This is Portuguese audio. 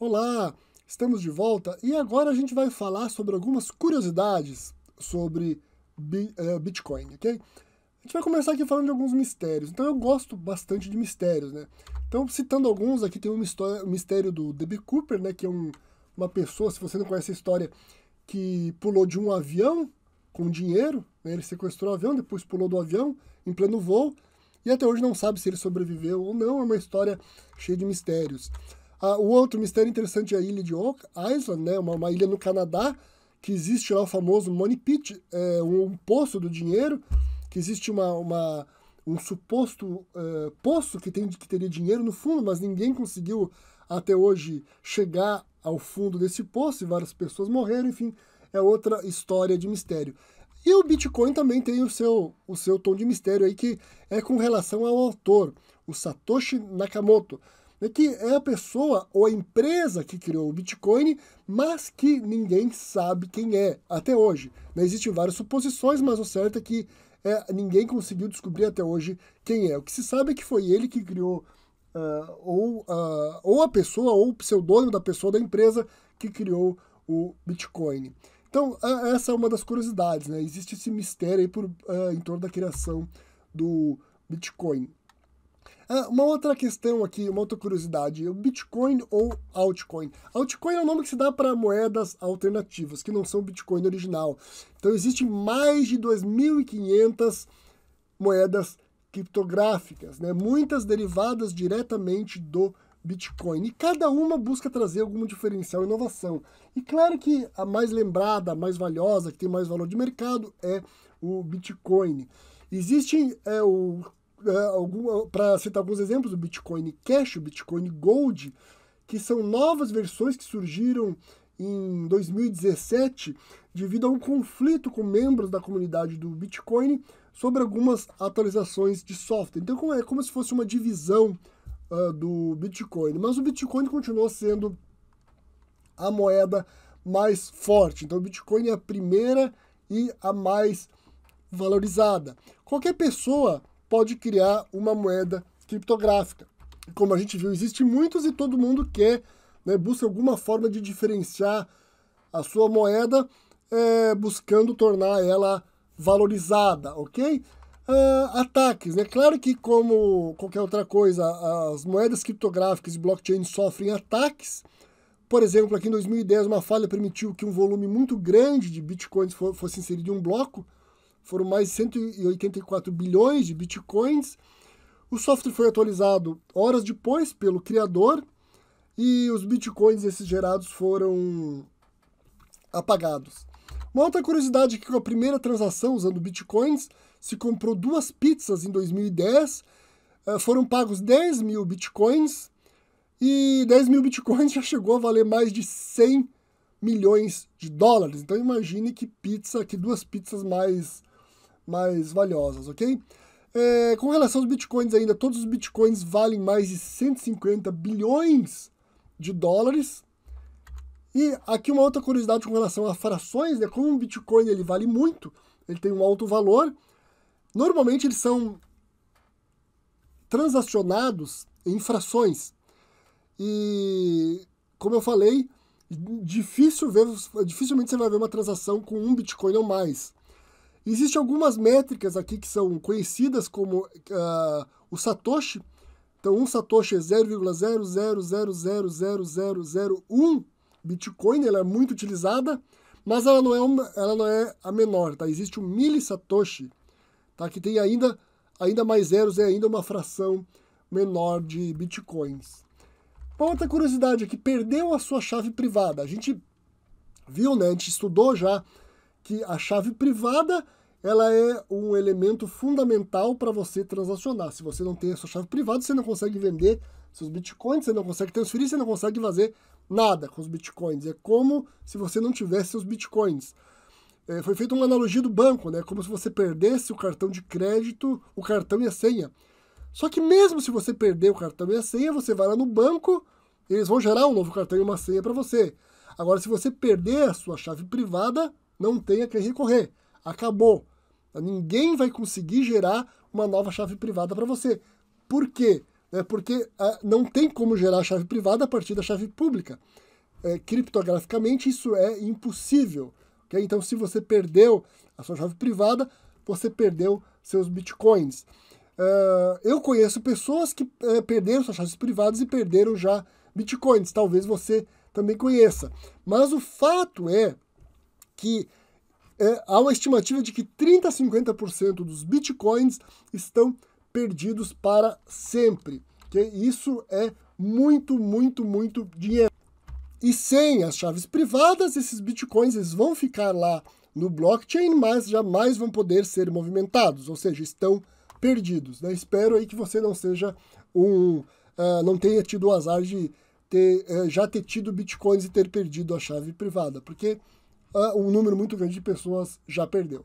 Olá, estamos de volta e agora a gente vai falar sobre algumas curiosidades sobre Bitcoin, ok? A gente vai começar aqui falando de alguns mistérios. Então eu gosto bastante de mistérios, né? Então, citando alguns, aqui tem um mistério do D.B. Cooper, né? Que é uma pessoa, se você não conhece a história, que pulou de um avião com dinheiro, né? Ele sequestrou o avião, depois pulou do avião em pleno voo, e até hoje não sabe se ele sobreviveu ou não. É uma história cheia de mistérios. O outro mistério interessante é a ilha de Oak Island, né? Uma ilha no Canadá, que existe lá o famoso Money Pit, um poço do dinheiro, que existe um suposto poço que teria dinheiro no fundo, mas ninguém conseguiu até hoje chegar ao fundo desse poço e várias pessoas morreram, enfim, é outra história de mistério. E o Bitcoin também tem o seu tom de mistério aí, que é com relação ao autor, o Satoshi Nakamoto, que é a pessoa ou a empresa que criou o Bitcoin, mas que ninguém sabe quem é até hoje. Existem várias suposições, mas o certo é que ninguém conseguiu descobrir até hoje quem é. O que se sabe é que foi ele que criou, ou a pessoa, ou o pseudônimo da pessoa da empresa que criou o Bitcoin. Então, essa é uma das curiosidades, né? Existe esse mistério aí em torno da criação do Bitcoin. Uma outra questão aqui, uma outra curiosidade, o Bitcoin ou altcoin. Altcoin é o nome que se dá para moedas alternativas, que não são o Bitcoin original. Então existem mais de 2.500 moedas criptográficas, né? Muitas derivadas diretamente do Bitcoin. E cada uma busca trazer algum diferencial e inovação. E claro que a mais lembrada, a mais valiosa, que tem mais valor de mercado é o Bitcoin. Existem para citar alguns exemplos, o Bitcoin Cash, o Bitcoin Gold, que são novas versões que surgiram em 2017 devido a um conflito com membros da comunidade do Bitcoin sobre algumas atualizações de software. Então é como se fosse uma divisão do Bitcoin, mas o Bitcoin continuou sendo a moeda mais forte. Então o Bitcoin é a primeira e a mais valorizada. Qualquer pessoa pode criar uma moeda criptográfica. Como a gente viu, existem muitos e todo mundo quer, né, busca alguma forma de diferenciar a sua moeda, buscando tornar ela valorizada, ok? Ataques, né? Claro que, como qualquer outra coisa, as moedas criptográficas e blockchain sofrem ataques. Por exemplo, aqui em 2010, uma falha permitiu que um volume muito grande de bitcoins fosse inserido em um bloco. Foram mais de 184 bilhões de bitcoins. O software foi atualizado horas depois pelo criador e os bitcoins esses gerados foram apagados. Uma outra curiosidade é que com a primeira transação usando bitcoins, se comprou 2 pizzas em 2010, foram pagos 10 mil bitcoins e 10 mil bitcoins já chegou a valer mais de 100 milhões de dólares. Então imagine que 2 pizzas mais valiosas, ok? Com relação aos bitcoins ainda, todos os bitcoins valem mais de 150 bilhões de dólares. E aqui uma outra curiosidade com relação a frações, né? Como um bitcoin ele vale muito, ele tem um alto valor, normalmente eles são transacionados em frações. E, como eu falei, dificilmente você vai ver uma transação com 1 bitcoin ou mais. Existem algumas métricas aqui que são conhecidas como o Satoshi. Então, um Satoshi é 0,000000001 Bitcoin, ela é muito utilizada, mas ela não é a menor, tá? Existe um millisatoshi, tá? Que tem ainda mais zeros, é ainda uma fração menor de Bitcoins. Uma outra curiosidade aqui, perdeu a sua chave privada. A gente viu, né? A gente estudou já que a chave privada ela é um elemento fundamental para você transacionar. Se você não tem a sua chave privada, você não consegue vender seus bitcoins, você não consegue transferir, você não consegue fazer nada com os bitcoins. É como se você não tivesse seus bitcoins. Foi feita uma analogia do banco, né? Como se você perdesse o cartão de crédito, o cartão e a senha. Só que mesmo se você perder o cartão e a senha, você vai lá no banco, eles vão gerar um novo cartão e uma senha para você. Agora, se você perder a sua chave privada, não tem a quem recorrer. Acabou. Ninguém vai conseguir gerar uma nova chave privada para você. Por quê? porque não tem como gerar a chave privada a partir da chave pública. Criptograficamente isso é impossível. Okay? Então, se você perdeu a sua chave privada, você perdeu seus bitcoins. Eu conheço pessoas que perderam suas chaves privadas e perderam já bitcoins. Talvez você também conheça. Mas o fato é que há uma estimativa de que 30% a 50% dos bitcoins estão perdidos para sempre. Okay? Isso é muito, muito, muito dinheiro. E sem as chaves privadas, esses bitcoins eles vão ficar lá no blockchain, mas jamais vão poder ser movimentados, ou seja, estão perdidos. Né? Espero aí que você não seja não tenha tido o azar de já ter tido bitcoins e ter perdido a chave privada, porque um número muito grande de pessoas já perdeu.